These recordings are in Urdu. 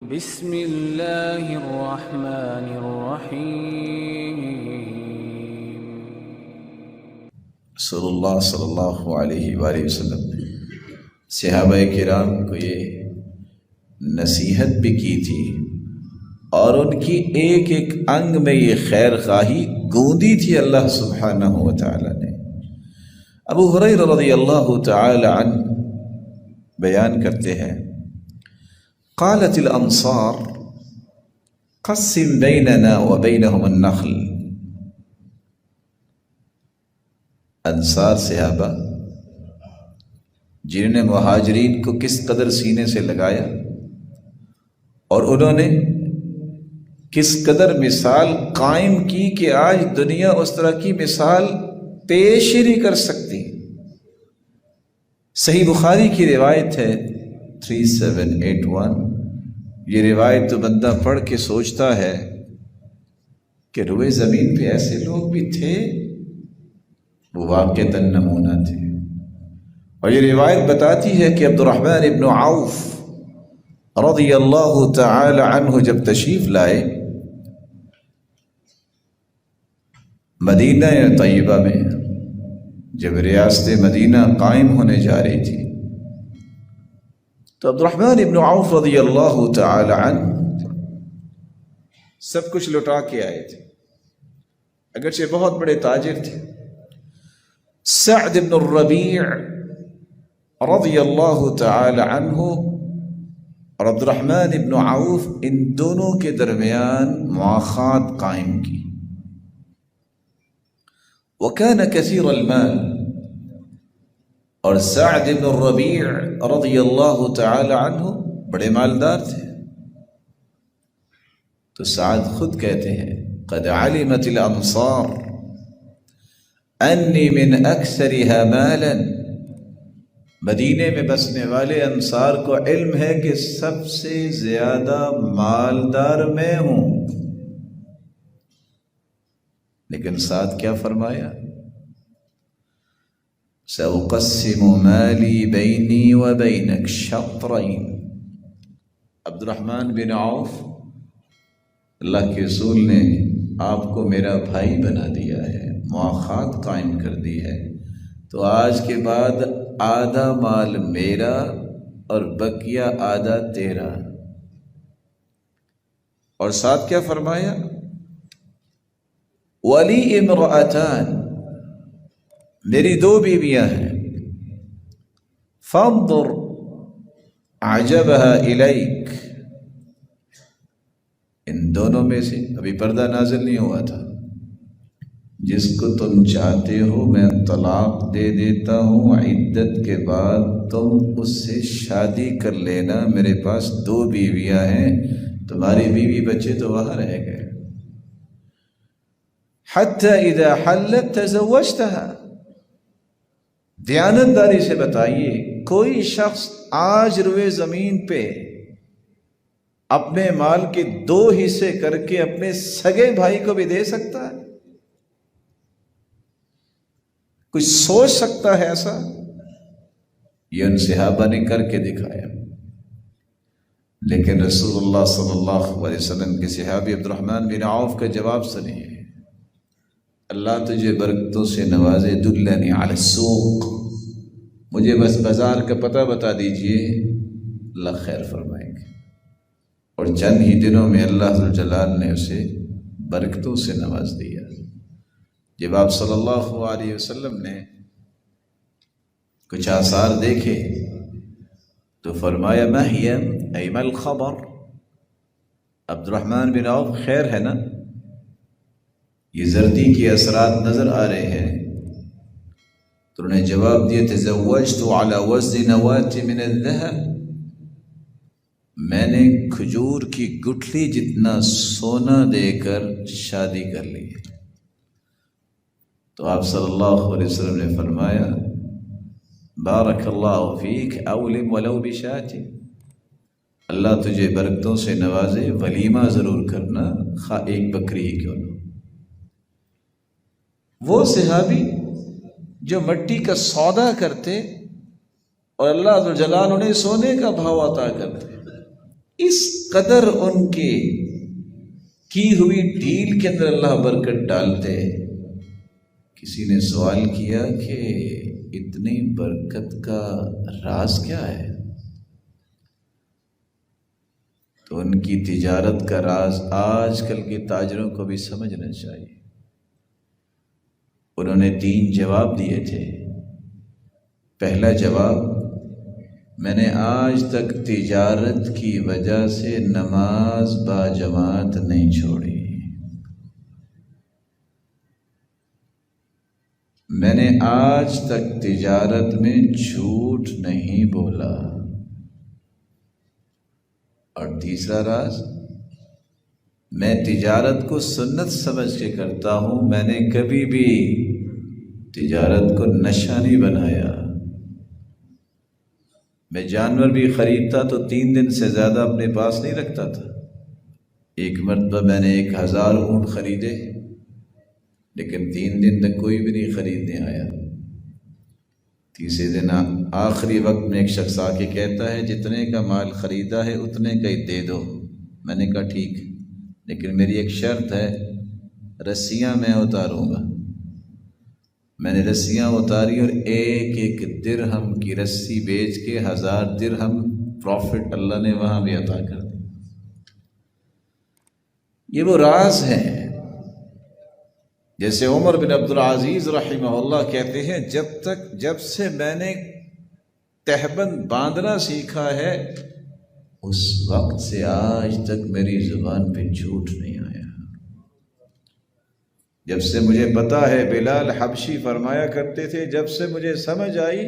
بسم اللہ الرحمن الرحیم۔ رسول اللہ صلی اللہ علیہ وآلہ وسلم نے صحابہ کرام کو یہ نصیحت بھی کی تھی اور ان کی ایک ایک انگ میں یہ خیر خواہی گوندی تھی اللہ سبحانہ و تعالی نے۔ ابو ہریرہ رضی اللہ تعالی عنہ بیان کرتے ہیں، قالت الانصار قسم بیننا وبینہم النخل۔ انصار صحابہ جنہوں نے مہاجرین کو کس قدر سینے سے لگایا اور انہوں نے کس قدر مثال قائم کی کہ آج دنیا اس طرح کی مثال پیش ہی نہیں کر سکتی۔ صحیح بخاری کی روایت ہے 3781، یہ روایت تو بندہ پڑھ کے سوچتا ہے کہ روئے زمین پہ ایسے لوگ بھی تھے، وہ واقعتاً نمونہ تھے۔ اور یہ روایت بتاتی ہے کہ عبد الرحمن ابن عوف رضی اللہ تعالی عنہ جب تشریف لائے مدینہ طیبہ میں، جب ریاست مدینہ قائم ہونے جا رہی تھی، تو عبد الرحمن ابن عوف رضی اللہ تعالی عنہ سب کچھ لٹا کے آئے تھے، اگرچہ بہت بڑے تاجر تھے۔ سعد بن الربیع رضی اللہ تعالی عنہ اور عبد الرحمن ابن عوف ان دونوں کے درمیان مواخات قائم کی۔ وكان كثير المال، اور سعد بن الربیع رضی اللہ تعالی عنہ بڑے مالدار تھے۔ تو سعد خود کہتے ہیں، قد علمت الانصار انی من اکثرها مالا، مدینے میں بسنے والے انصار کو علم ہے کہ سب سے زیادہ مالدار میں ہوں۔ لیکن سعد کیا فرمایا؟ سأقسم مالی بینی و بینک شطرین۔ عبد الرحمن بن عوف، اللہ کے رسول نے آپ کو میرا بھائی بنا دیا ہے، مواخات قائم کر دی ہے، تو آج کے بعد آدھا مال میرا اور بقیہ آدھا تیرا۔ اور ساتھ کیا فرمایا؟ ولی امرأتان، میری دو بیویاں ہیں، فانظر عجبها الیک، ان دونوں میں سے ابھی پردہ نازل نہیں ہوا تھا، جس کو تم چاہتے ہو میں طلاق دے دیتا ہوں، عدت کے بعد تم اس سے شادی کر لینا، میرے پاس دو بیویاں ہیں، تمہاری بیوی بچے تو وہاں رہ گئے۔ حتی اذا حلت تزوجتها، دیانتداری سے بتائیے، کوئی شخص آج روئے زمین پہ اپنے مال کے 2 حصے کر کے اپنے سگے بھائی کو بھی دے سکتا ہے؟ کوئی سوچ سکتا ہے ایسا؟ یہ ان صحابہ نے کر کے دکھایا۔ لیکن رسول اللہ صلی اللہ علیہ وسلم کے صحابی عبد الرحمن بن عوف کا جواب سنیے، اللہ تجھے برکتوں سے نوازے، دلنی علی السوق، مجھے بس بازار کا پتہ بتا دیجئے، اللہ خیر فرمائیں گے۔ اور چند ہی دنوں میں اللہ ذو الجلال نے اسے برکتوں سے نواز دیا۔ جب آپ صلی اللہ علیہ وسلم نے کچھ آثار دیکھے تو فرمایا، ما ہی ای ما الخبر؟ عبد الرحمن بن عوف، خیر ہے نا؟ یہ زردی کے اثرات نظر آ رہے ہیں۔ تو انہوں نے جواب دیا، تزوجت علی وزن نواة من الذهب، میں نے کھجور کی گٹھلی جتنا سونا دے کر شادی کر لی۔ تو آپ صلی اللہ علیہ وسلم نے فرمایا، بارک اللہ فیک اولم ولو بشاۃ، اللہ تجھے برکتوں سے نوازے، ولیمہ ضرور کرنا، خواہ ایک بکری ہی کیوں نہ۔ وہ صحابی جو مٹی کا سودا کرتے اور اللہ ذو الجلال انہیں سونے کا بھاؤ عطا کرتے، اس قدر ان کی ہوئی ڈیل کے اندر اللہ برکت ڈالتے۔ کسی نے سوال کیا کہ اتنی برکت کا راز کیا ہے؟ تو ان کی تجارت کا راز آج کل کے تاجروں کو بھی سمجھنا چاہیے۔ انہوں نے 3 جواب دیے تھے۔ پہلا جواب، میں نے آج تک تجارت کی وجہ سے نماز باجماعت نہیں چھوڑی، میں نے آج تک تجارت میں جھوٹ نہیں بولا۔ اور تیسرا راز، میں تجارت کو سنت سمجھ کے کرتا ہوں، میں نے کبھی بھی تجارت کو نشہ نہیں بنایا۔ میں جانور بھی خریدتا تو 3 دن سے زیادہ اپنے پاس نہیں رکھتا تھا۔ ایک مرتبہ میں نے 1000 اونٹ خریدے، لیکن 3 دن تک کوئی بھی نہیں خریدنے آیا۔ تیسرے دن آخری وقت میں ایک شخص آ کے کہتا ہے جتنے کا مال خریدا ہے اتنے کا ہی دے دو۔ میں نے کہا ٹھیک، لیکن میری ایک شرط ہے، رسیاں میں اتاروں گا۔ میں نے رسیاں اتاری اور 1 درہم کی رسی بیچ کے 1000 درہم پروفٹ اللہ نے وہاں بھی عطا کر دیا۔ یہ وہ راز ہے۔ جیسے عمر بن عبدالعزیز رحمہ اللہ کہتے ہیں، جب سے میں نے تہبند باندھنا سیکھا ہے اس وقت سے آج تک میری زبان پہ جھوٹ نہیں آیا۔ جب سے مجھے پتا ہے، بلال حبشی فرمایا کرتے تھے، جب سے مجھے سمجھ آئی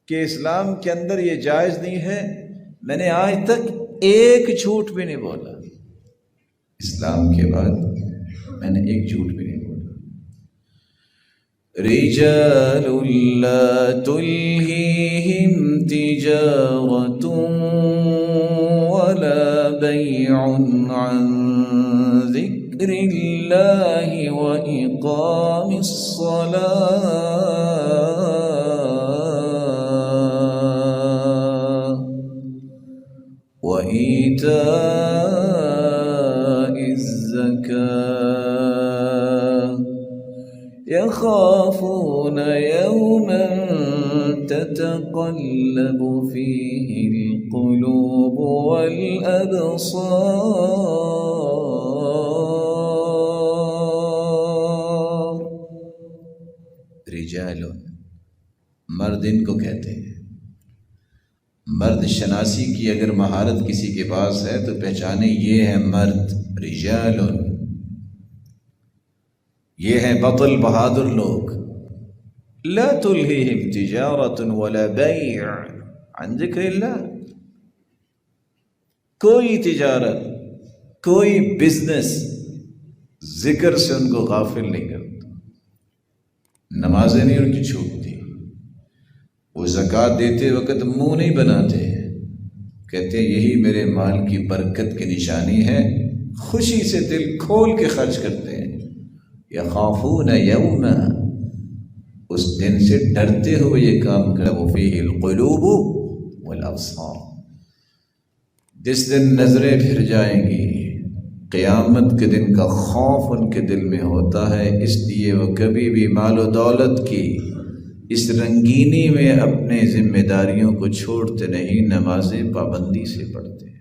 کہ اسلام کے اندر یہ جائز نہیں ہے، میں نے آج تک ایک جھوٹ بھی نہیں بولا۔ اسلام کے بعد میں نے ایک جھوٹ بھی نہیں بولا۔ رجال لا تلہیہم تجارت ولا بیع عن ذکر اللہ وإقام الصلاة وإیتاء الزکاة يخافون يوما تتقلب فيه القلوب والأبصار۔ رجال، مرد ان کو کہتے ہیں۔ مرد شناسی کی اگر مہارت کسی کے پاس ہے تو پہچانے یہ ہے مرد۔ رجال، یہ ہیں بطل بہادر لوگ۔ لا تلہیہم تجارت ولا بیع عن ذکر اللہ، کوئی تجارت، کوئی بزنس ذکر سے ان کو غافل نہیں کرتا۔ نمازیں نہیں ان کی چھوٹتی، وہ زکوٰۃ دیتے وقت منہ نہیں بناتے، کہتے یہی میرے مال کی برکت کی نشانی ہے، خوشی سے دل کھول کے خرچ کرتے ہیں۔ یخافون یوما، اس دن سے ڈرتے ہوئے یہ کام کرے، فیہ القلوب والابصار، جس دن نظریں پھر جائیں گی۔ قیامت کے دن کا خوف ان کے دل میں ہوتا ہے، اس لیے وہ کبھی بھی مال و دولت کی اس رنگینی میں اپنے ذمہ داریوں کو چھوڑتے نہیں، نمازیں پابندی سے پڑھتے ہیں۔